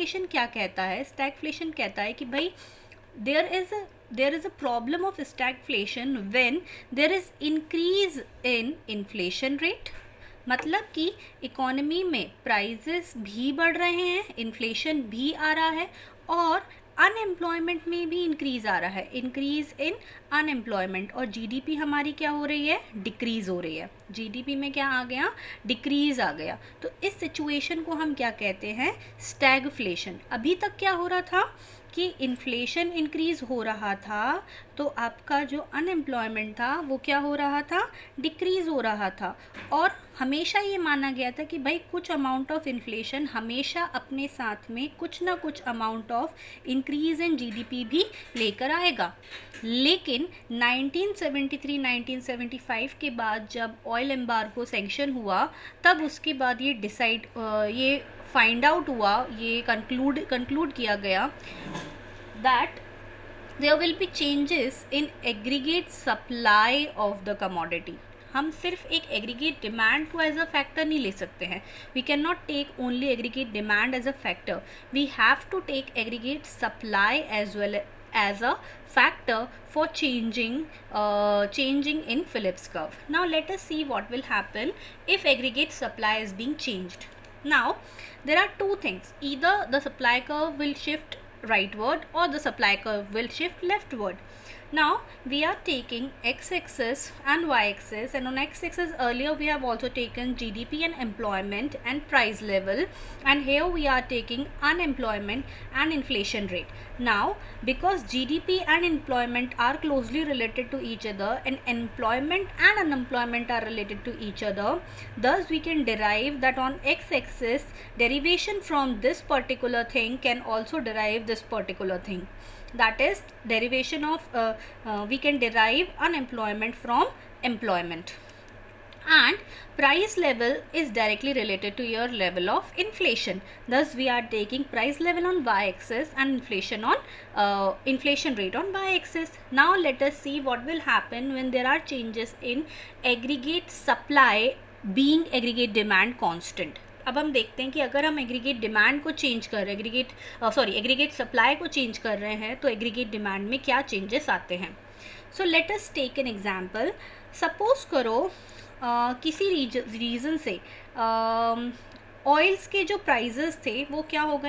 Stagflation क्या कहता है? स्टैगफ्लेशन कहता है कि भाई there is a problem of stagflation when there is increase in inflation rate. मतलब कि इकोनॉमी में प्राइजेस भी बढ़ रहे हैं, इन्फ्लेशन भी आ रहा है और अनएम्प्लॉयमेंट में भी इंक्रीज आ रहा है, इंक्रीज इन अनएम्प्लॉयमेंट, और जीडीपी हमारी क्या हो रही है? डिक्रीज हो रही है। जीडीपी में क्या आ गया? डिक्रीज आ गया। तो इस सिचुएशन को हम क्या कहते हैं? स्टैगफ्लेशन। अभी तक क्या हो रहा था कि इन्फ्लेशन इंक्रीज हो रहा था तो आपका जो अनएम्प्लॉयमेंट था वो क्या हो रहा था? डिक्रीज हो रहा था। और हमेशा ये माना गया था कि भाई कुछ अमाउंट ऑफ इन्फ्लेशन हमेशा अपने साथ में कुछ ना कुछ amount of increase in GDP भी लेकर आएगा। लेकिन 1973-1975 के बाद जब ऑयल एम्बार्गो सैंक्शन हुआ, तब उसके बाद ये फाइंड आउट हुआ, ये कंक्लूड किया गया that there will be changes in aggregate supply of the commodity. हम सिर्फ एक एग्रीगेट डिमांड को एज अ फैक्टर नहीं ले सकते हैं. We can not take only aggregate demand as a factor. We have to take aggregate supply as well as a factor for changing in Phillips curve. Now let us see what will happen if aggregate supply is being changed. Now there are two things: either the supply curve will shift rightward or the supply curve will shift leftward. Now we are taking x-axis and y-axis, and on x-axis earlier we have also taken GDP and employment and price level, and here we are taking unemployment and inflation rate. Now because GDP and employment are closely related to each other and employment and unemployment are related to each other, thus we can derive that on x-axis derivation from this particular thing can also derive this particular thing. That is derivation of we can derive unemployment from employment, and price level is directly related to your level of inflation. Thus we are taking price level on y-axis and inflation rate on y-axis. Now let us see what will happen when there are changes in aggregate supply being aggregate demand constant. अब हम देखते हैं कि अगर हम aggregate demand को change कर रहे हैं, एग्रीगेट सप्लाई को चेंज कर रहे हैं, तो एग्रीगेट डिमांड में क्या चेंजेस आते हैं. So let us take an example. Suppose करो किसी रीजन से ऑयल्स के जो प्राइजेस थे वो क्या हो गए हैं?